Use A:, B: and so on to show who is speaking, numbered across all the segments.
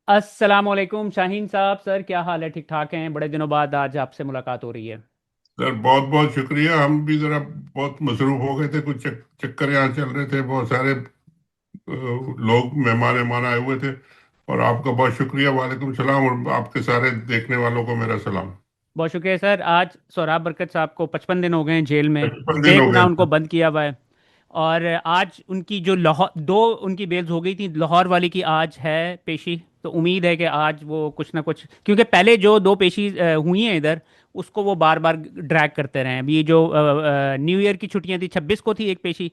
A: अस्सलाम वालेकुम शाहीन साहब। सर क्या हाल है? ठीक ठाक हैं? बड़े दिनों बाद आज आपसे मुलाकात हो रही है।
B: सर बहुत बहुत शुक्रिया। हम भी जरा बहुत मसरूफ हो गए थे, कुछ चक्कर यहाँ चल रहे थे, बहुत सारे लोग मेहमान मेहमान आए हुए थे। और आपका बहुत शुक्रिया, वालेकुम सलाम, और आपके सारे देखने वालों को मेरा सलाम।
A: बहुत शुक्रिया सर। आज सोहराब बरकत साहब को 55 दिन हो गए हैं जेल में,
B: 55 दिन हो
A: बेगुनाह
B: गए।
A: उनको बंद किया हुआ है। और आज उनकी जो लाहौर दो उनकी बेल्स हो गई थी, लाहौर वाली की आज है पेशी। तो उम्मीद है कि आज वो कुछ ना कुछ, क्योंकि पहले जो दो पेशी हुई हैं इधर, उसको वो बार बार ड्रैग करते रहे हैं। अभी ये जो न्यू ईयर की छुट्टियां थी, 26 को थी एक पेशी,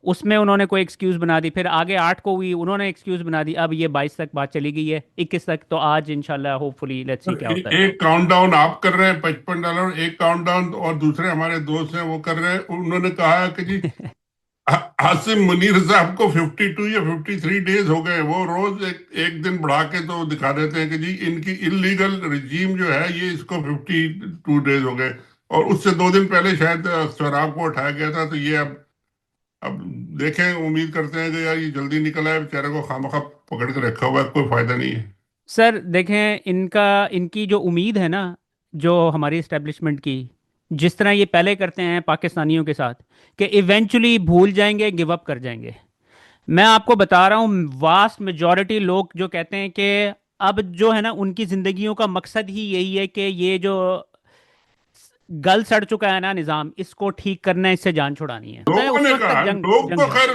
A: उसमें उन्होंने कोई एक्सक्यूज बना दी। फिर आगे 8 को हुई, उन्होंने एक्सक्यूज बना दी। अब ये 22 तक बात चली गई है, 21 तक। तो आज इंशाल्लाह होपफुली लेट्स सी
B: सर,
A: क्या होता है।
B: एक काउंटडाउन आप कर रहे हैं $55, एक काउंटडाउन और दूसरे हमारे दोस्त हैं वो कर रहे हैं। उन्होंने कहा कि जी आसिम मुनीर साहब को 52 या 53 डेज हो गए। वो रोज एक दिन बढ़ा के तो दिखा देते हैं कि जी इनकी इलीगल रिजीम जो है ये इसको 52 डेज हो गए। और उससे 2 दिन पहले शायद शराब को उठाया गया था। तो ये अब देखें, उम्मीद करते हैं कि यार ये जल्दी निकल आए। बेचारे को खामखा पकड़ के रखा हुआ है, कोई फायदा नहीं है।
A: सर देखें, इनका इनकी जो उम्मीद है ना, जो हमारी इस्टेब्लिशमेंट की, जिस तरह ये पहले करते हैं पाकिस्तानियों के साथ, कि इवेंचुअली भूल जाएंगे, गिव अप कर जाएंगे। मैं आपको बता रहा हूँ, वास्ट मेजॉरिटी लोग जो कहते हैं कि अब जो है ना, उनकी जिंदगियों का मकसद ही यही है कि ये जो गल सड़ चुका है ना निज़ाम, इसको ठीक करना है, इससे जान छुड़ानी है। होता है
B: लोगों
A: उस
B: ने
A: वक्त तक
B: कहा,
A: जंग
B: लोग
A: जंग
B: तो
A: है।
B: खैर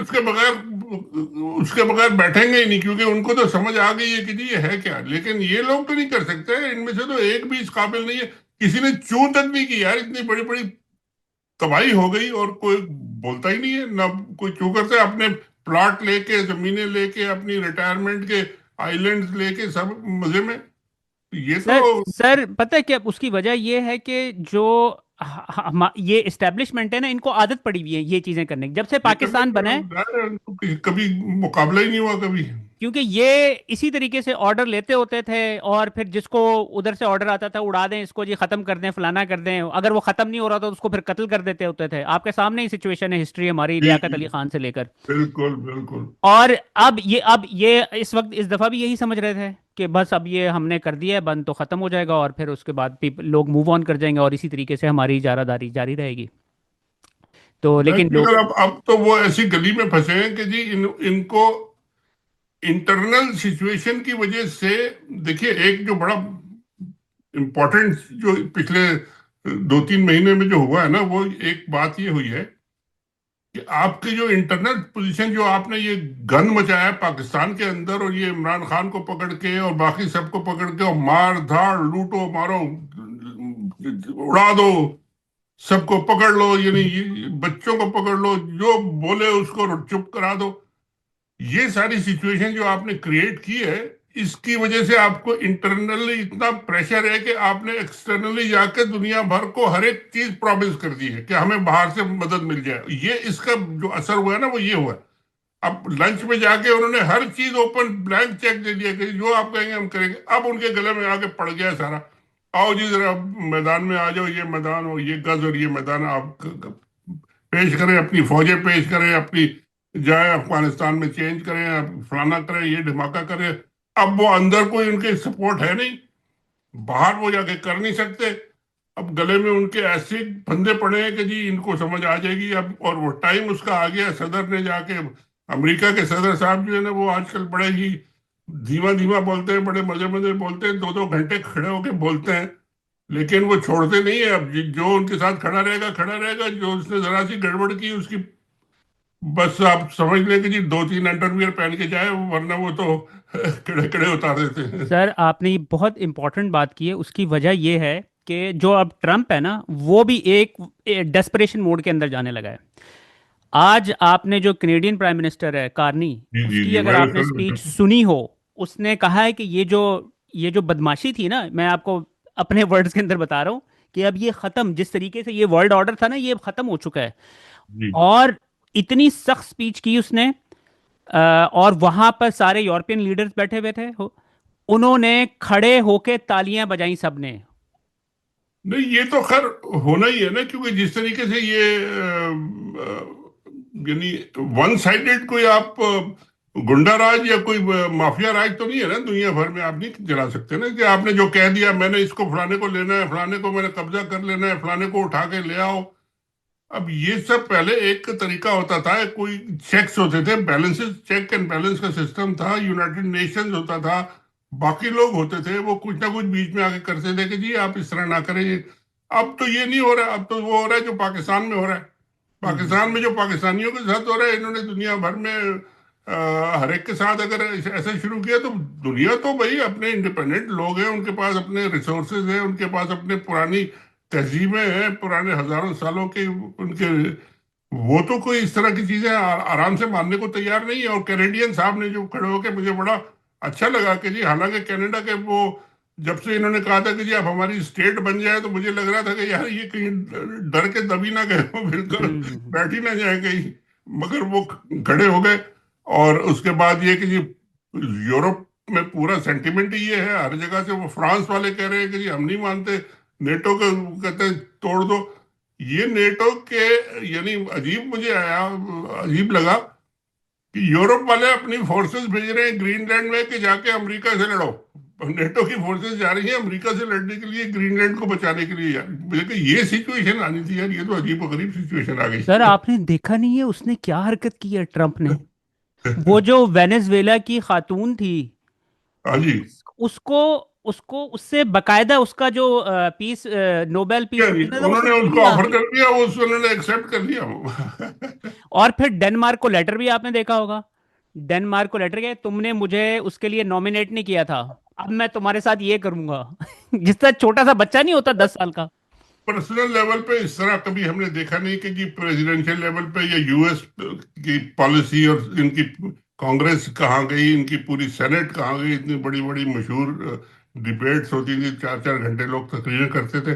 B: उसके बगैर बैठेंगे ही नहीं, क्योंकि उनको तो समझ आ गई है कि जी ये है क्या। लेकिन ये लोग तो नहीं कर सकते। इनमें से तो एक भी इस काबिल नहीं है। किसी ने चूं तक नहीं की यार। इतनी बड़ी बड़ी तबाही हो गई और कोई बोलता ही नहीं है ना। कोई चूं करता है अपने प्लॉट लेके, जमीनें लेके, अपनी रिटायरमेंट के आइलैंड्स लेके, सब मजे में। ये तो
A: सर सर पता है क्या उसकी वजह? ये है कि जो ये इस्टेब्लिशमेंट है ना, इनको आदत पड़ी हुई है ये चीजें करने की, जब से
B: ये करने
A: पाकिस्तान बना है।
B: का कभी मुकाबला ही नहीं हुआ कभी।
A: क्योंकि ये इसी तरीके से ऑर्डर लेते होते थे, और फिर जिसको उधर से ऑर्डर आता था, उड़ा दें इसको जी, खत्म कर दें, फलाना कर दें। अगर वो खत्म नहीं हो रहा तो उसको फिर कत्ल कर देते होते थे। आपके सामने ही सिचुएशन है, हिस्ट्री हमारी,
B: जी
A: लियाकत
B: जी,
A: अली खान से लेकर।
B: बिल्कुल बिल्कुल।
A: और अब ये इस वक्त इस दफा भी यही समझ रहे थे कि बस अब ये हमने कर दिया है बंद तो खत्म हो जाएगा, और फिर उसके बाद लोग मूव ऑन कर जाएंगे, और इसी तरीके से हमारी इजारादारी जारी रहेगी। तो लेकिन
B: नहीं,
A: लोग।
B: मगर अब तो वो ऐसी गली में फंसे हैं कि जी इनको इंटरनल सिचुएशन की वजह से। देखिए, एक जो बड़ा इम्पोर्टेंट जो पिछले 2-3 महीने में जो हुआ है ना, वो एक बात ये हुई है कि आपकी जो इंटरनल पोजीशन, जो आपने ये गंद मचाया है पाकिस्तान के अंदर, और ये इमरान खान को पकड़ के और बाकी सबको पकड़ के और मार धाड़ लूटो मारो उड़ा दो, सबको पकड़ लो, यानी बच्चों को पकड़ लो, जो बोले उसको चुप करा दो। ये सारी सिचुएशन जो आपने क्रिएट की है, इसकी वजह से आपको इंटरनली इतना प्रेशर है कि आपने एक्सटर्नली जाके दुनिया भर को हर एक चीज प्रॉमिस कर दी है कि हमें बाहर से मदद मिल जाए। ये इसका जो असर हुआ है ना, वो ये हुआ है। अब लंच में जाके उन्होंने हर चीज ओपन ब्लैंक चेक दे दिया कि जो आप कहेंगे हम करेंगे। अब उनके गले में आके पड़ गया सारा। आओ जी जरा मैदान में आ जाओ, ये मैदान और ये गज और ये मैदान आप पेश करें, अपनी फौजें पेश करें, अपनी जाए अफगानिस्तान में चेंज करें, अब फलाना करें, ये धमाका करें। अब वो अंदर कोई उनके सपोर्ट है नहीं, बाहर वो जाके कर नहीं सकते। अब गले में उनके ऐसे फंदे पड़े हैं कि जी इनको समझ आ जाएगी अब, और वो टाइम उसका आ गया। सदर ने जाके, अमेरिका के सदर साहब जो है ना, वो आजकल बड़े ही धीमा धीमा बोलते हैं, बड़े मजे मजे बोलते हैं, 2-2 घंटे खड़े होके बोलते हैं। लेकिन वो छोड़ते नहीं है। अब जो उनके साथ खड़ा रहेगा खड़ा रहेगा, जो उसने जरा सी गड़बड़ की उसकी बस आप समझ लें कि जी 2-3 अंडरवियर पहन के जाए, वरना वो तो खड़े खड़े उतार देते हैं।
A: सर आपने ये बहुत इंपॉर्टेंट बात की है। उसकी वजह ये है कि जो अब ट्रम्प है ना, वो भी एक डेस्परेशन मोड के अंदर जाने लगा है। आज आपने जो कनेडियन प्राइम मिनिस्टर है कार्नी,
B: जी जी
A: उसकी
B: जी,
A: अगर
B: मैं
A: आपने स्पीच सुनी हो, उसने कहा है कि ये जो बदमाशी थी ना, मैं आपको अपने वर्ड्स के अंदर बता रहा हूँ, कि अब ये खत्म, जिस तरीके से ये वर्ल्ड ऑर्डर था ना, ये अब खत्म हो चुका है।
B: जी।
A: और इतनी सख्त स्पीच की उसने। और वहां पर सारे यूरोपियन लीडर्स बैठे हुए थे, उन्होंने खड़े होके तालियां बजाई सबने।
B: नहीं, ये तो खैर होना ही है ना, क्योंकि जिस तरीके से ये यानी वन साइडेड कोई आप गुंडा राज या कोई माफिया राज तो नहीं है ना दुनिया भर में। आप नहीं चला सकते ना कि आपने जो कह दिया मैंने इसको फलाने को लेना है, फलाने को मैंने कब्जा कर लेना है, फलाने को उठा के ले आओ। अब ये सब पहले एक तरीका होता था, कोई चेक्स होते थे, बैलेंसेस, चेक एंड बैलेंस का सिस्टम था, यूनाइटेड नेशंस होता था, बाकी लोग होते थे, वो कुछ ना कुछ बीच में आके करते थे कि जी आप इस तरह ना करें। अब तो ये नहीं हो रहा, अब तो वो हो रहा है जो पाकिस्तान में हो रहा है।
A: हम्म।
B: पाकिस्तान में जो पाकिस्तानियों के साथ हो रहा है, इन्होंने दुनिया भर में हर एक के साथ अगर ऐसा शुरू किया तो दुनिया तो भाई अपने इंडिपेंडेंट लोग हैं, उनके पास अपने रिसोर्सेज हैं, उनके पास अपने पुरानी तहजीबें हैं, पुराने हजारों सालों के उनके, वो तो कोई इस तरह की चीजें आराम से मानने को तैयार नहीं है। और कैनेडियन साहब ने जो खड़े होकर, मुझे बड़ा अच्छा लगा कि जी, हालांकि कनाडा के वो जब से इन्होंने कहा था कि जी आप हमारी स्टेट बन जाए, तो मुझे लग रहा था कि यार ये कहीं डर के दबी ना गए हो, बिल्कुल
A: हम्म।
B: बैठ ही ना जाए कहीं। मगर वो खड़े हो गए। और उसके बाद ये कि जी यूरोप में पूरा सेंटिमेंट ये है, हर जगह से वो फ्रांस वाले कह रहे हैं कि जी हम नहीं मानते नेटो के, कहते हैं तोड़ दो। ये नेटो के, यानी अजीब मुझे आया, अजीब लगा कि यूरोप वाले अपनी फोर्सेस भेज रहे हैं ग्रीनलैंड में कि जाके अमेरिका से लड़ो। नेटो की फोर्सेस जा रही हैं अमेरिका से लड़ने के लिए, ग्रीनलैंड को बचाने के लिए। यार मुझे कि ये सिचुएशन आनी थी यार, ये तो अजीब गरीब सिचुएशन आ
A: सर
B: गई।
A: आपने देखा नहीं है उसने क्या हरकत की है ट्रम्प ने? वो जो वेनेजुएला की खातून थी,
B: हाँ जी।
A: उसको उसको उससे बकायदा उसका जो पीस नोबेल
B: क्या
A: पीस
B: जी,
A: प्राइज था उससे
B: उन्होंने
A: ले
B: उनको
A: लिया।
B: ऑफर कर दिया, वो उन्होंने एक्सेप्ट कर लिया वो।
A: और फिर डेनमार्क को लेटर भी आपने देखा होगा, डेनमार्क को लेटर गया, तुमने मुझे उसके लिए नॉमिनेट नहीं किया था, अब मैं तुम्हारे साथ ये करूंगा। जिस तरह छोटा सा बच्चा नहीं होता 10 साल का।
B: पर्सनल लेवल पे इस तरह कभी हमने देखा नहीं कि जी प्रेसिडेंशियल लेवल पे या यूएस की पॉलिसी और इनकी कांग्रेस कहाँ गई, इनकी पूरी सेनेट कहाँ गई। इतनी बड़ी बड़ी मशहूर डिबेट्स होती थी, 4 4 घंटे लोग तकरीरें करते थे,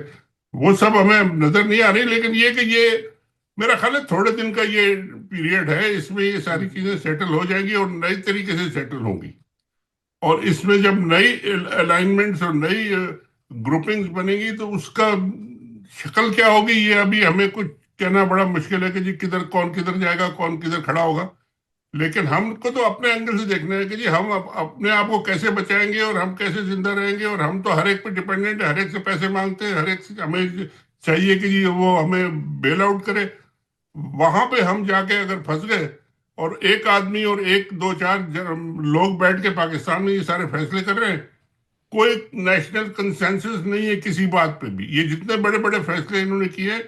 B: वो सब हमें नजर नहीं आ रही। लेकिन ये कि ये मेरा ख्याल है थोड़े दिन का ये पीरियड है, इसमें ये सारी
A: हम्म।
B: चीजें सेटल हो जाएंगी और नई तरीके से सेटल होंगी। और इसमें जब नई अलाइनमेंट्स और नई ग्रुपिंग्स बनेगी तो उसका शक्ल क्या होगी, ये अभी हमें कुछ कहना बड़ा मुश्किल है कि जी किधर कौन किधर जाएगा, कौन किधर खड़ा होगा। लेकिन हमको तो अपने एंगल से देखना है कि जी हम अपने आप को कैसे बचाएंगे और हम कैसे जिंदा रहेंगे। और हम तो हर एक पे डिपेंडेंट है, हर एक से पैसे मांगते हैं, हर एक से हमें चाहिए कि जी वो हमें बेल आउट करे। वहां पे हम जाके अगर फंस गए और एक आदमी और एक दो चार लोग बैठ के पाकिस्तान में ये सारे फैसले कर रहे हैं, कोई नेशनल कंसेंसस नहीं है किसी बात पे भी। ये जितने बड़े बड़े फैसले इन्होंने किए,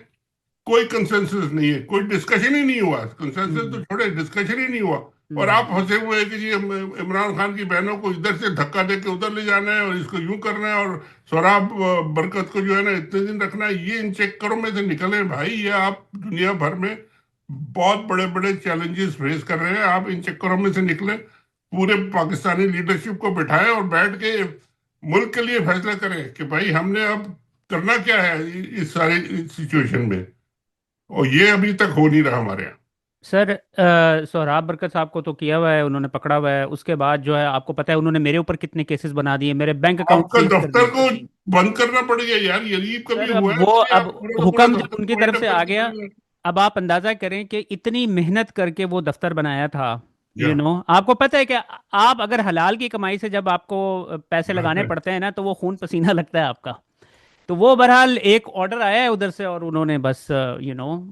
B: कोई कंसेंसस नहीं है, कोई डिस्कशन ही नहीं हुआ। कंसेंसस तो
A: हम्म।
B: छोड़े, डिस्कशन ही नहीं हुआ। और आप
A: हम्म।
B: फंसे हुए हैं कि जी इमरान खान की बहनों को इधर से धक्का दे के उधर ले जाना है और इसको यूं करना है, और सोराब बरकत को जो है ना इतने दिन रखना है। ये इन चक्करों में से निकले भाई, ये आप दुनिया भर में बहुत बड़े बड़े चैलेंजेस फेस कर रहे हैं, आप इन चक्करों में से निकले, पूरे पाकिस्तानी लीडरशिप को बिठाएं और बैठ के मुल्क के लिए फैसला करें कि भाई हमने अब करना क्या है इस सारी सिचुएशन में। और ये अभी तक हो नहीं रहा हमारे यहाँ।
A: सर सोहराब बरकत साहब को तो किया हुआ है, उन्होंने पकड़ा हुआ है। उसके बाद जो है आपको पता है उन्होंने मेरे ऊपर कितने केसेस बना दिए, मेरे बैंक अकाउंट
B: आपका
A: सीज कर
B: दफ्तर
A: दिए।
B: को बंद करना पड़ गया यार, ये कभी
A: सर अब
B: हुआ है
A: वो,
B: कि
A: अब
B: आप पूरा का पूरा
A: हुक्म जब
B: दफ्तर
A: उनकी
B: वाइंड
A: तरफ
B: अप
A: से आ
B: करके
A: गया,
B: चले गए।
A: अब आप अंदाजा करें कि इतनी मेहनत करके वो दफ्तर बनाया था।
B: या
A: आपको पता है कि आप अगर हलाल की कमाई से जब आपको पैसे
B: बात
A: लगाने
B: है।
A: पड़ते हैं ना, तो वो खून पसीना लगता है आपका। तो वो बहरहाल एक ऑर्डर आया है उधर से और उन्होंने बस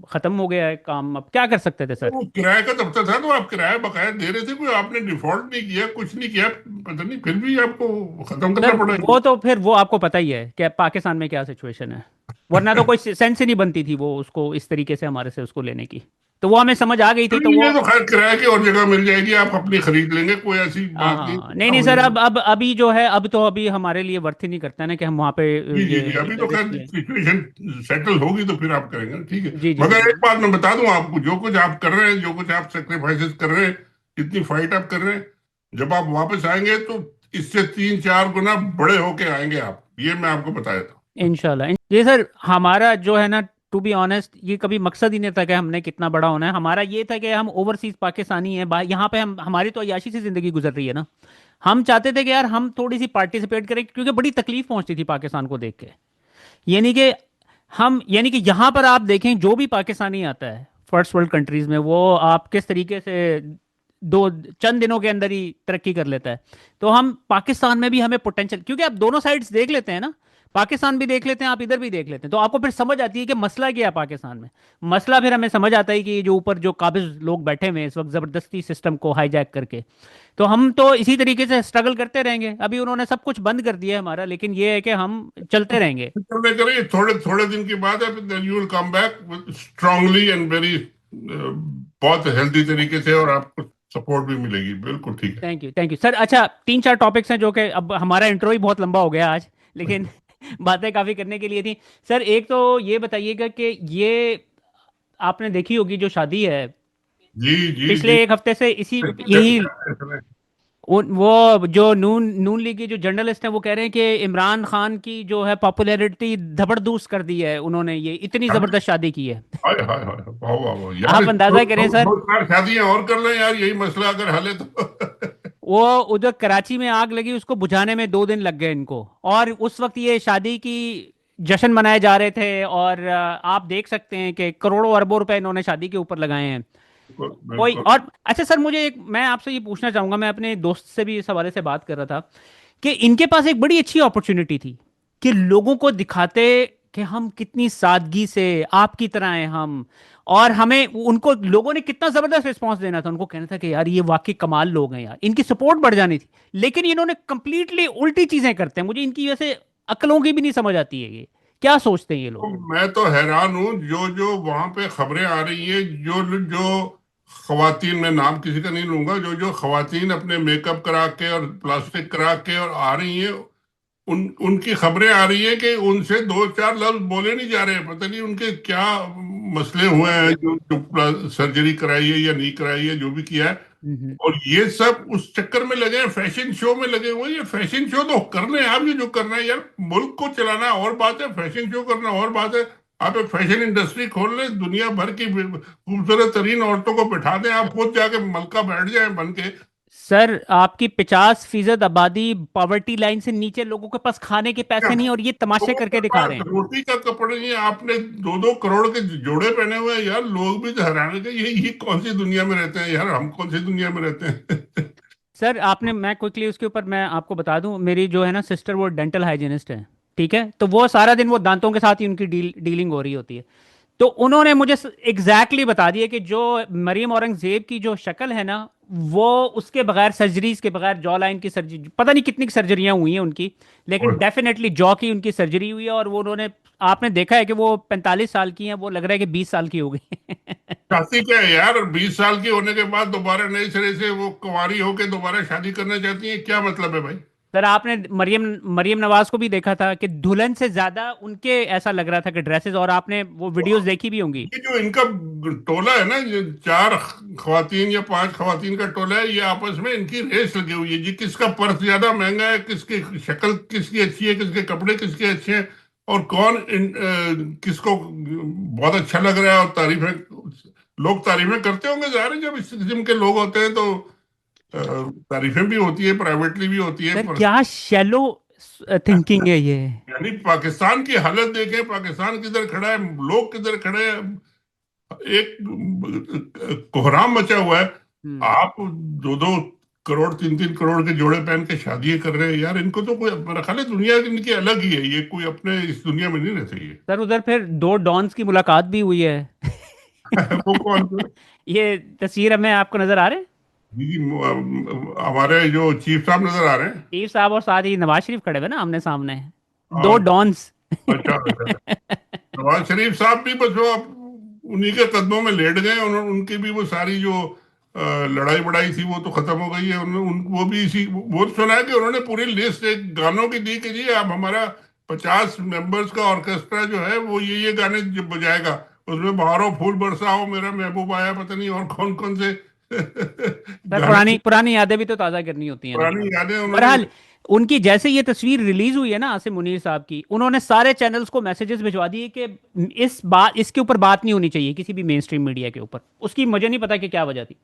A: खत्म हो गया है काम, अब क्या कर सकते थे
B: तो
A: सर।
B: वो किराए का दफ्तर था, तो आप किराया बकाया दे रहे थे, कोई आपने डिफॉल्ट नहीं किया, कुछ नहीं किया, पता नहीं फिर भी आपको खत्म
A: सर
B: करना पड़ा
A: वो
B: ये।
A: तो फिर वो आपको पता ही है कि पाकिस्तान में क्या सिचुएशन है, वरना तो कोई सेंस ही नहीं बनती थी वो उसको इस तरीके से हमारे से उसको लेने की। तो वो हमें समझ आ गई थी, तो
B: नहीं,
A: वो।
B: ये तो खैर किराए की और जगह मिल जाएगी, आप अपनी खरीद लेंगे, कोई ऐसी बात नहीं,
A: हाँ नहीं
B: हो
A: नहीं सर,
B: जाएगी।
A: अब अभी जो है, अब तो अभी हमारे लिए वर्थ ही नहीं करता है ना कि हम वहाँ पे
B: जी जी जी,
A: ये
B: अभी तो खैर
A: रिस्क लें।
B: सिचुएशन सेटल होगी तो फिर आप करेंगे ना, ठीक है।
A: जी जी जी
B: मगर
A: जी।
B: एक बात मैं बता दूं आपको, जो कुछ आप कर रहे हैं, जो कुछ आप सेक्रीफाइसेस कर रहे हैं, जितनी फाइट आप कर रहे हैं, जब आप वापस आएंगे तो इससे 3 4 गुना बड़े होके आएंगे आप, ये मैं आपको बताया था।
A: इंशाल्लाह ये सर हमारा जो है ना, टू बी ऑनेस्ट ये कभी मकसद ही नहीं था कि हमने कितना बड़ा होना है। हमारा ये था कि हम ओवरसीज पाकिस्तानी हैं, यहाँ पे हम, हमारी तो अय्याशी से जिंदगी गुजर रही है ना। हम चाहते थे कि यार हम थोड़ी सी पार्टिसिपेट करें, क्योंकि बड़ी तकलीफ पहुंचती थी पाकिस्तान को देख के। यानी कि हम, यानी कि यहाँ पर आप देखें जो भी पाकिस्तानी आता है फर्स्ट वर्ल्ड कंट्रीज में, वो आप किस तरीके से दो चंद दिनों के अंदर ही तरक्की कर लेता है। तो हम पाकिस्तान में भी हमें पोटेंशियल, क्योंकि आप दोनों साइड्स देख लेते हैं ना, पाकिस्तान भी देख लेते हैं, आप इधर भी देख लेते हैं, तो आपको फिर समझ आती है कि मसला क्या है पाकिस्तान में। मसला फिर हमें समझ आता है कि ये जो ऊपर जो काबिज लोग बैठे हुए हैं इस वक्त जबरदस्ती सिस्टम को हाईजैक करके, तो हम तो इसी तरीके से स्ट्रगल करते रहेंगे। अभी उन्होंने सब कुछ बंद कर दिया है हमारा, लेकिन ये है कि हम चलते रहेंगे।
B: करने करिए, थोड़े थोड़े दिन की बात है, फिर you will come back strongly and very, बहुत हेल्दी तरीके से, और आपको सपोर्ट भी मिलेगी। बिल्कुल ठीक
A: थैंक यू सर। अच्छा, तीन चार टॉपिक्स हैं जो कि, अब हमारा इंट्रो ही बहुत लंबा हो गया आज,
B: है।
A: लेकिन बातें काफ़ी करने के लिए थी। सर एक तो ये बताइएगा कि ये आपने देखी होगी जो शादी है
B: जी जी जी।
A: पिछले एक हफ्ते से, इसी यही वो जो नून नून लीग के जो जर्नलिस्ट हैं वो कह रहे हैं कि इमरान खान की जो है पॉपुलैरिटी धबरदूस कर दी है उन्होंने, ये इतनी जबरदस्त शादी की है।
B: हाय हाय हाय, वाह वाह वाह यार,
A: आप अंदाजा करें सर,
B: दो चार शादियां और कर लें यार, यही मसला अगर हल है तो।
A: वो उधर कराची में आग लगी उसको बुझाने में 2 दिन लग गए इनको, और उस वक्त ये शादी की जश्न मनाए जा रहे थे, और आप देख सकते हैं कि करोड़ों अरबों रुपए इन्होंने शादी के ऊपर लगाए हैं।
B: बिल्कुल
A: कोई
B: बिल्कुल।
A: और, अच्छा सर मुझे एक, मैं आपसे ये पूछना चाहूंगा, मैं अपने दोस्त से भी इस हवाले से बात कर रहा था कि इनके पास एक बड़ी अच्छी अपॉर्चुनिटी थी कि लोगों को दिखाते कि हम कितनी सादगी से आपकी तरह हैं हम, और हमें उनको लोगों ने कितना जबरदस्त रिस्पांस देना था, उनको कहना था कि यार ये वाकई कमाल लोग हैं यार, इनकी सपोर्ट बढ़ जानी थी। लेकिन इन्होंने कंप्लीटली उल्टी चीजें करते हैं, मुझे इनकी वैसे अकलों की भी नहीं समझ आती है, ये क्या सोचते हैं ये
B: तो
A: लोग।
B: मैं तो हैरान हूँ, जो जो वहां पे खबरें आ रही हैं, जो जो खवातीन, मैं नाम किसी का नहीं लूंगा, जो जो खवातीन अपने मेकअप करा के और प्लास्टिक करा के और आ रही हैं, उनकी खबरें आ रही हैं कि उनसे दो चार लफ्ज बोले नहीं जा रहे। पता नहीं उनके क्या मसले हुए हैं, जो सर्जरी कराई है या नहीं कराई है, जो भी किया है।
A: हम्म।
B: और ये सब उस चक्कर में लगे हैं, फैशन शो में लगे हुए हैं। ये फैशन शो तो करने हैं आप, ये जो करना है यार, मुल्क को चलाना और बात है, फैशन शो करना और बात है। आप एक फैशन इंडस्ट्री खोल लें, दुनिया भर की खूबसूरत तरीन औरतों को बिठा दें, आप खुद जाके मलका बैठ जाए बन के।
A: सर आपकी 50% आबादी पॉवर्टी लाइन से नीचे, लोगों के पास खाने के
B: क्या
A: पैसे नहीं, और ये तमाशे
B: लोगों
A: करके
B: के
A: दिखा
B: पास
A: रहे हैं।
B: रोटी का कपड़ा नहीं है, आपने 2-2 करोड़ के जोड़े पहने हुए हैं यार। लोग भी तो हैरान है कि ये कौन सी दुनिया में रहते हैं यार, हम कौन सी दुनिया में रहते हैं।
A: सर आपने, मैं क्विकली उसके ऊपर मैं आपको बता दूं, मेरी जो है ना सिस्टर वो डेंटल हाइजीनिस्ट है, ठीक है, तो वो सारा दिन वो दांतों के साथ ही उनकी डीलिंग हो रही होती है। तो उन्होंने मुझे एग्जैक्टली बता दिया कि जो मरियम औरंगजेब की जो शक्ल है ना, वो उसके बगैर, सर्जरीज के बगैर, जॉ लाइन की सर्जरी, पता नहीं कितनी सर्जरियां हुई हैं उनकी, लेकिन
B: और
A: डेफिनेटली जॉ की उनकी सर्जरी हुई है, और वो उन्होंने, आपने देखा है कि वो 45 साल की हैं, वो लग रहा है कि 20 साल की हो गई हैं।
B: चाहती क्या है यार, 20 साल की होने के बाद दोबारा नए सिरे से वो कुंवारी होके दोबारा शादी करना चाहती है? क्या मतलब है भाई?
A: सर आपने मरियम मरियम नवाज को भी देखा था कि दुल्हन से ज्यादा उनके ऐसा लग रहा था कि ड्रेसेस, और आपने वो वीडियोस देखी भी होंगी।
B: ये जो इनका टोला है ना, ये 4 खवातीन या 5 खवातीन का टोला है, ये आपस में इनकी रेस लगी हुई है जी, किसका पर्स ज्यादा महंगा है, किसकी शक्ल किसकी अच्छी है, किसके कपड़े किसके अच्छे हैं, और कौन किसको बहुत अच्छा लग रहा है। और तारीफें, लोग तारीफें करते होंगे, जाहिर है, जब इस किस्म के लोग होते हैं तो अ, तारीफें भी होती है, प्राइवेटली भी होती है।
A: सर
B: पर
A: क्या शैलो थिंकिंग है ये।
B: यानी पाकिस्तान की हालत देखें, पाकिस्तान किधर खड़ा है, लोग किधर खड़े हैं, एक कोहराम मचा हुआ है।
A: हम्म।
B: आप 2-2 करोड़, 3-3 करोड़ के जोड़े पहन के शादियां कर रहे हैं यार, इनको तो कोई, मेरा ख्याल है दुनिया इनकी अलग ही है, ये कोई अपने इस दुनिया में नहीं रहते ये।
A: सर उधर फिर दो डॉन्स की मुलाकात भी हुई है।
B: वो कौन से?
A: ये तस्वीर हमें आपको नजर आ रहे हैं,
B: जी, हमारे जो चीफ साहब नजर आ रहे हैं।
A: स्टीव साहब और साथ ही नवाज शरीफ खड़े हुए ना आमने सामने, दो
B: और
A: डॉन्स।
B: अच्छा अच्छा, नवाज शरीफ साहब भी बस वो उन्हीं के कदमों में लेट गए। उनकी भी वो सारी जो लड़ाई बड़ाई थी वो तो खत्म हो गई है। वो भी इसी, वो तो सुना है कि उन्होंने पूरी लिस्ट एक गानों की दी कि जी अब हमारा 50 मेंबर्स का ऑर्केस्ट्रा जो है वो ये गाने जो बजाएगा, उसमें बहारो फूल बरसाओ मेरा महबूब आया, पता नहीं और कौन कौन से
A: सर
B: गाने,
A: पुरानी पुरानी यादें भी तो ताज़ा करनी होती है ना।
B: पुरानी यादें उन्होंने।
A: बहरहाल, उनकी जैसे ये तस्वीर रिलीज हुई है ना आसिम मुनीर साहब की, उन्होंने सारे चैनल्स को मैसेजेस भिजवा दिए कि इसके ऊपर बात नहीं होनी चाहिए किसी भी मेन स्ट्रीम मीडिया के ऊपर। उसकी मुझे नहीं पता कि क्या वजह थी।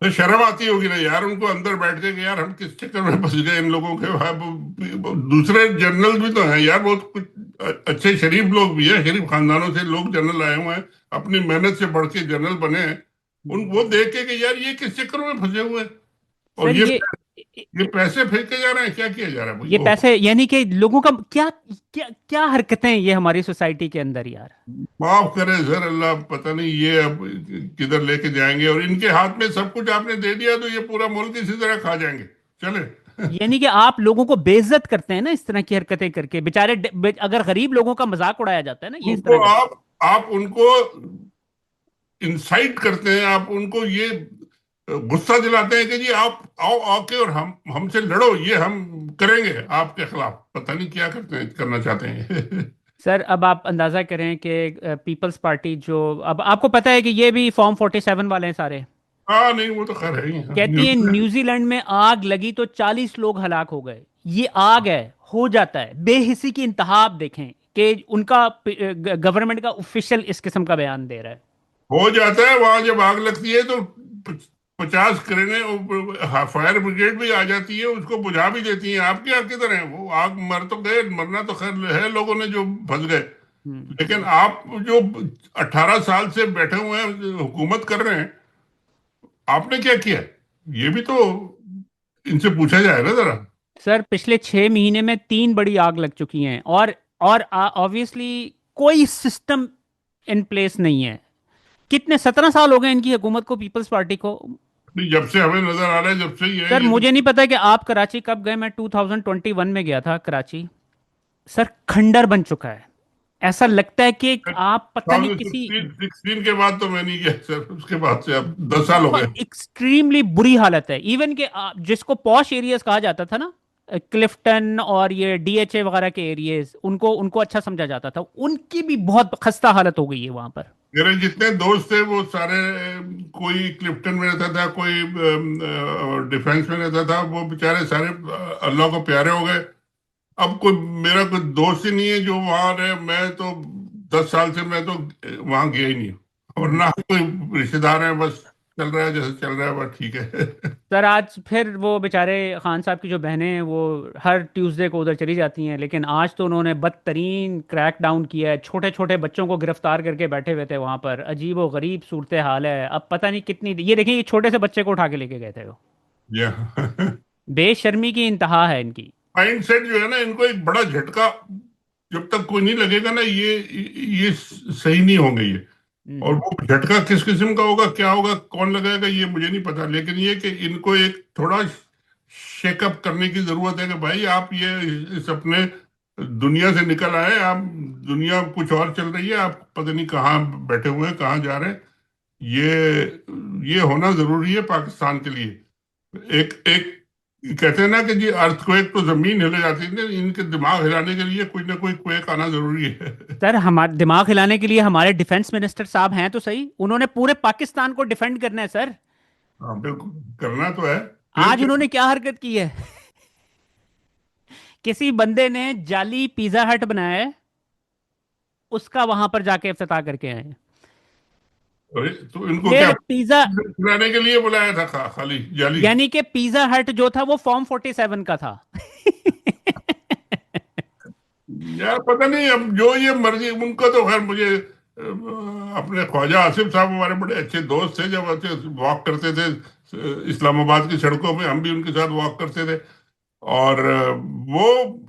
B: तो शर्म आती होगी ना यार उनको, अंदर बैठ के कि यार हम किस चक्कर में फंस गए इन लोगों के। दूसरे जनरल भी तो हैं यार, बहुत कुछ अच्छे शरीफ लोग भी हैं, शरीफ खानदानों से लोग जनरल आए हुए हैं, अपनी मेहनत से बढ़ के जनरल बने हैं। उन वो देख के कि यार ये किस चक्कर में फंसे हुए हैं, और
A: सर
B: ये पैसे फेंके जा रहे हैं, क्या किया जा रहा है भाई
A: ये
B: वो।
A: पैसे यानी कि लोगों का क्या क्या क्या हरकतें हैं ये हमारी सोसाइटी के अंदर यार।
B: माफ करे सर, अल्लाह पता नहीं ये अब किधर लेके जाएंगे, और इनके हाथ में सब कुछ आपने दे दिया तो ये पूरा मुल्क इसी तरह खा जाएंगे। चले।
A: यानी कि आप लोगों को बेइज्जत करते हैं ना इस तरह की हरकतें करके, बेचारे अगर गरीब लोगों का मजाक उड़ाया जाता है ना ये इस
B: उनको
A: तरह करके।
B: आप उनको इंसाइट करते हैं, आप उनको ये गुस्सा दिलाते हैं कि जी आप आओ आके और हमसे लड़ो, ये हम करेंगे आपके खिलाफ, पता नहीं क्या करते हैं, करना चाहते हैं।
A: सर अब आप अंदाजा करें कि पीपल्स पार्टी जो, अब आपको पता है कि ये भी फॉर्म 47 वाले हैं सारे।
B: हाँ नहीं, वो तो खैर है ही, हाँ,
A: कहती है
B: न्यूजीलैंड।
A: न्यूजीलैंड में आग लगी तो 40 लोग हलाक हो गए। ये आग है, हो जाता है, बेहिसी की इंतहा आप देखें कि उनका गवर्नमेंट का ऑफिशियल इस किस्म का बयान दे रहा है।
B: हो जाता है वहां, जब आग लगती है तो 50 क्रेनें, फायर ब्रिगेड भी आ जाती है, उसको बुझा भी देती है। आपके यहाँ किधर है वो, आग मर तो गए, मरना तो खैर है लोगों ने जो फंस गए,
A: हम्म।
B: लेकिन आप जो 18 साल से बैठे हुए हैं हुकूमत कर रहे हैं, आपने क्या किया, ये भी तो इनसे पूछा जाए ना जरा।
A: सर पिछले 6 महीने में 3 बड़ी आग लग चुकी हैं, और ऑब्वियसली कोई सिस्टम इन प्लेस नहीं है। कितने 17 साल हो गए इनकी हुकूमत को, पीपल्स पार्टी को।
B: नहीं, जब से हमें नजर आ रहा है, जब से ये
A: सर
B: ये तो
A: मुझे नहीं पता कि आप कराची कब गए, मैं 2021 में गया था कराची। सर खंडर बन चुका है। ऐसा लगता है कि आप पता नहीं किसी
B: 2016 के बाद तो मैं नहीं गया सर, उसके बाद से अब 10 साल हो गए।
A: एक्सट्रीमली बुरी हालत है। इवन के जिसको पॉश एरियाज कहा जाता था ना, क्लिफ्टन और ये डीएचए वगैरह के एरियाज, उनको उनको अच्छा समझा जाता था, उनकी भी बहुत खस्ता हालत हो गई है वहां पर।
B: मेरे जितने दोस्त थे वो सारे, कोई क्लिफ्टन में रहता था, कोई डिफेंस में रहता था, वो बेचारे सारे अल्लाह को प्यारे हो गए। अब कोई मेरा कोई दोस्त ही नहीं है जो वहां रहे। मैं तो 10 साल से मैं तो वहां गया ही नहीं हूँ, और
A: हम्म।
B: ना कोई रिश्तेदार है, बस चल रहा है जैसे चल रहा है, बस ठीक है।
A: सर आज फिर वो बेचारे खान साहब की जो बहनें हैं वो हर ट्यूसडे को उधर चली जाती हैं, लेकिन आज तो उन्होंने बदतरीन क्रैक डाउन किया है। छोटे छोटे बच्चों को गिरफ्तार करके बैठे हुए थे वहां पर। अजीब व गरीब सूरत हाल है। अब पता नहीं कितनी, ये देखिए ये छोटे से बच्चे को उठा के लेके गए थे वो।
B: या
A: बेशर्मी की इंतहा है इनकी।
B: माइंड सेट जो है ना, इनको एक बड़ा झटका, जब तक कोई नहीं लगेगा ना, ये सही नहीं होंगे ये। और
A: हम्म।
B: वो झटका किस किस्म का होगा, क्या होगा, कौन लगाएगा, ये मुझे नहीं पता, लेकिन ये कि इनको एक थोड़ा शेकअप करने की जरूरत है कि भाई आप ये इस अपने दुनिया से निकल आए, आप दुनिया कुछ और चल रही है, आप पता नहीं कहाँ बैठे हुए हैं, कहाँ जा रहे हैं। ये होना जरूरी है पाकिस्तान के लिए। एक एक कहते हैं ना कि जी अर्थक्वेक तो जमीन हिले जाती है, इनके दिमाग हिलाने के लिए कोई ना कोई क्वेक आना जरूरी है।
A: सर हमारे दिमाग हिलाने के लिए हमारे डिफेंस मिनिस्टर साहब हैं तो सही, उन्होंने पूरे पाकिस्तान को डिफेंड करना है सर।
B: हाँ बिल्कुल, करना तो है। फिर
A: आज उन्होंने क्या हरकत की है। किसी बंदे ने जाली पिज्जा हट बनाया है, उसका वहां पर जाके इफ्तिताह करके आए हैं।
B: तो इनको क्या
A: फिर पिज्जा,
B: खिलाने के लिए बुलाया था, खाली जाली।
A: यानी कि पिज्जा हट जो था वो फॉर्म 47 का था।
B: यार पता नहीं, अब जो ये मर्जी उनका, तो खैर मुझे अपने ख्वाजा आसिफ साहब हमारे बड़े अच्छे दोस्त थे, जब अच्छे वॉक करते थे इस्लामाबाद की सड़कों में, हम भी उनके साथ वॉक करते थे। और वो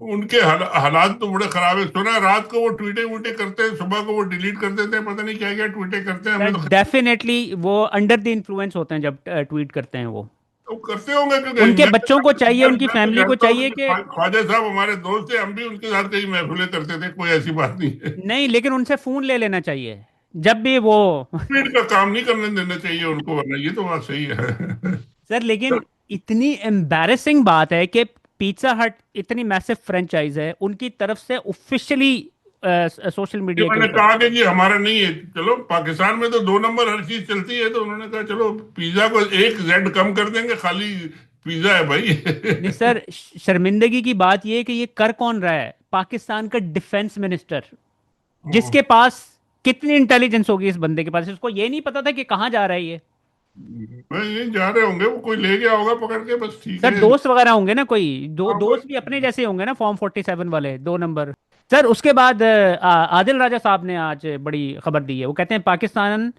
B: उनके हालात तो बड़े खराब है। सुना है रात को वो ट्वीटे वूटे करते हैं, सुबह को वो डिलीट कर देते हैं, पता नहीं क्या क्या ट्वीटे करते हैं,
A: सर
B: हमें तो
A: डेफिनेटली वो अंडर द इन्फ्लुएंस होते हैं जब ट्वीट करते हैं वो।
B: तो करते होंगे, क्योंकि
A: उनके
B: मैं
A: बच्चों को चाहिए, उनकी
B: मैं तो
A: फैमिली को
B: जानता हूँ
A: चाहिए
B: कि
A: कि,
B: ख्वाजा साहब हमारे दोस्त थे, हम भी उनके साथ कई महफिलें करते थे, कोई ऐसी बात नहीं है।
A: नहीं लेकिन उनसे फोन ले लेना चाहिए जब भी वो।
B: स्पीड का काम नहीं करने देना चाहिए उनको, वरना ये तो बात सही है।
A: सर लेकिन इतनी एम्बैरेसिंग बात है कि पिज्जा हट इतनी मैसिव फ्रेंचाइज है, उनकी तरफ से ऑफिशियली सोशल
B: ये
A: मीडिया के
B: मैंने
A: ऊपर।
B: कहा कि जी हमारा नहीं है, चलो पाकिस्तान में तो 2 नंबर हर चीज चलती है, तो उन्होंने कहा चलो पिज्जा को एक जेड कम कर देंगे, खाली पिज्जा है
A: नहीं
B: भाई।
A: सर, शर्मिंदगी की बात यह है कि ये कर कौन रहा है, पाकिस्तान का डिफेंस मिनिस्टर, जिसके पास कितनी इंटेलिजेंस होगी इस बंदे के पास, उसको ये नहीं पता था कि कहाँ जा रहा है ये।
B: मैं ये जा रहे होंगे, वो कोई ले गया होगा पकड़ के, बस ठीक
A: सर
B: है।
A: दोस्त वगैरह होंगे ना, कोई
B: हाँ
A: दोस्त भी अपने जैसे होंगे ना, फॉर्म 47 वाले 2 नंबर। सर उसके बाद आदिल राजा साहब ने आज बड़ी खबर दी है। वो कहते हैं पाकिस्तान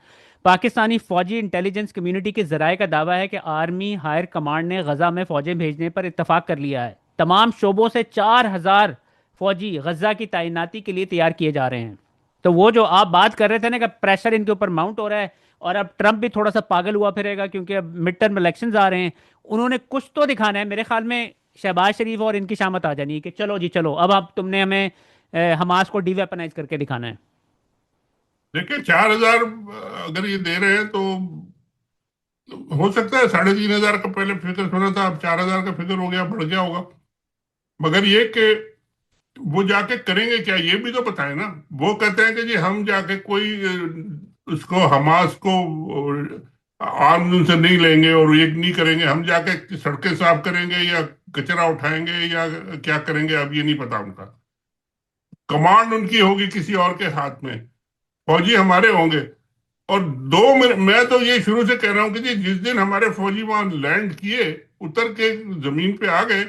A: पाकिस्तानी फौजी इंटेलिजेंस कम्युनिटी के जराये का दावा है कि आर्मी हायर कमांड ने गजा में फौजें भेजने पर इत्तफाक कर लिया है। तमाम शोबों से 4,000 फौजी गजा की तैनाती के लिए तैयार किए जा रहे हैं। तो वो जो आप बात कर रहे थे ना कि प्रेशर इनके ऊपर माउंट हो रहा है, और अब ट्रंप भी थोड़ा सा पागल हुआ फिरेगा क्योंकि अब मिड टर्म इलेक्शंस आ रहे हैं। उन्होंने कुछ तो दिखाना है मेरे ख्याल में। शहबाज शरीफ और इनकी शामत आ जानी है कि चलो जी चलो, अब आप तुमने हमें हमास को डीवेपनाइज करके दिखाना है।
B: देखिए 4,000 अगर ये दे रहे हैं तो हो सकता है 3,500 का पहले फिगर सुना था, अब 4,000 का फिगर हो गया, बढ़ गया होगा। मगर ये कि वो जाके करेंगे क्या, ये भी तो बताए ना। वो कहते हैं कि जी हम जाके कोई उसको हमास को आर्म्स उनसे नहीं लेंगे और ये नहीं करेंगे, हम जाके सड़कें साफ करेंगे या कचरा उठाएंगे या क्या करेंगे, अब ये नहीं पता उनका। कमांड उनकी होगी किसी और के हाथ में, फौजी हमारे होंगे। और मैं तो ये शुरू से कह रहा हूं कि जी जिस दिन हमारे फौजी वहां लैंड किए, उतर के जमीन पे आ गए,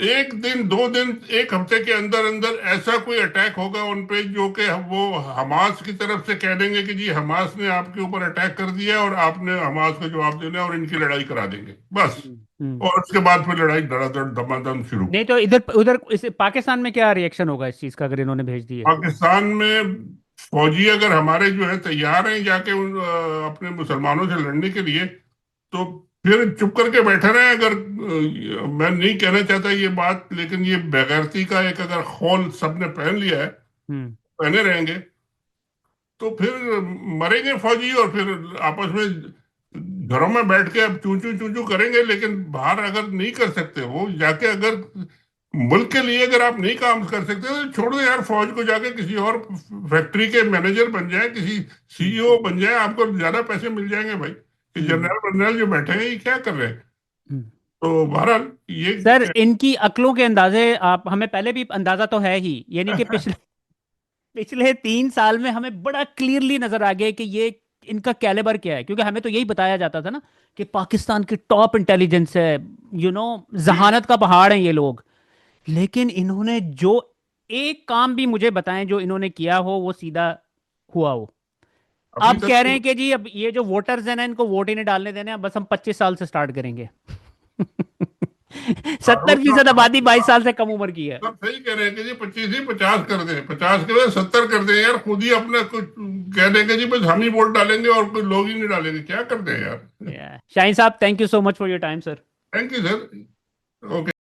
B: एक दिन 2 दिन, एक हफ्ते के अंदर अंदर ऐसा कोई अटैक होगा उन पे जो कि वो हमास की तरफ से कह देंगे कि जी हमास ने आपके ऊपर अटैक कर दिया और आपने हमास को जवाब देना है, और इनकी लड़ाई करा देंगे बस।
A: हम्म।
B: और उसके बाद फिर लड़ाई धड़ाधड़ धमाधम शुरू।
A: नहीं तो इधर उधर इस पाकिस्तान में क्या रिएक्शन होगा इस चीज का अगर इन्होंने भेज दिए?
B: पाकिस्तान में फौजी अगर हमारे जो है तैयार हैं जाके अपने मुसलमानों से लड़ने के लिए, तो फिर चुप करके बैठे रहे। अगर मैं नहीं कहना चाहता ये बात, लेकिन ये बेगैरती का एक अगर खौल सबने पहन लिया है,
A: हम्म।
B: पहने रहेंगे, तो फिर मरेंगे फौजी और फिर आपस में घरों में बैठ के अब चू चू करेंगे। लेकिन बाहर अगर नहीं कर सकते, वो जाके अगर मुल्क के लिए अगर आप नहीं काम कर सकते तो छोड़ दो यार, फौज को जाके किसी और फैक्ट्री के मैनेजर बन जाए, किसी
A: हम्म।
B: सीईओ बन जाए, आपको ज्यादा पैसे मिल जाएंगे भाई। ये
A: हम्म।
B: जनरल जनरल जो बैठे हैं ये क्या कर रहे हैं?
A: हम्म।
B: तो बहरहाल ये
A: सर इनकी अक्लों के अंदाजे आप हमें पहले भी अंदाजा तो है ही, यानी कि पिछले पिछले 3 साल में हमें बड़ा क्लियरली नजर आ गया कि ये इनका कैलिबर क्या है, क्योंकि हमें तो यही बताया जाता था ना कि पाकिस्तान की टॉप इंटेलिजेंस है, जहानत का पहाड़ है ये लोग। लेकिन इन्होंने जो एक काम भी मुझे बताएं जो इन्होंने किया हो वो सीधा हुआ हो।
B: अभी
A: अब
B: तक
A: कह रहे
B: तो
A: हैं कि जी अब ये जो वोटर्स हैं ना इनको वोट ही नहीं डालने देने हैं, बस हम 25 साल से स्टार्ट करेंगे।
B: कानून
A: 70% आबादी 22 साल से कम उम्र की है।
B: सब सही कह रहे हैं कि जी 25 ही 50 कर दें, 50 के बाद 70 कर दें यार, खुद ही अपने कुछ कह देंगे जी बस हम ही वोट डालेंगे और कोई लोग ही नहीं डालेंगे, क्या कर दें यार।
A: शाहीन साहब, thank you so much for your time sir.
B: Thank you sir. Okay.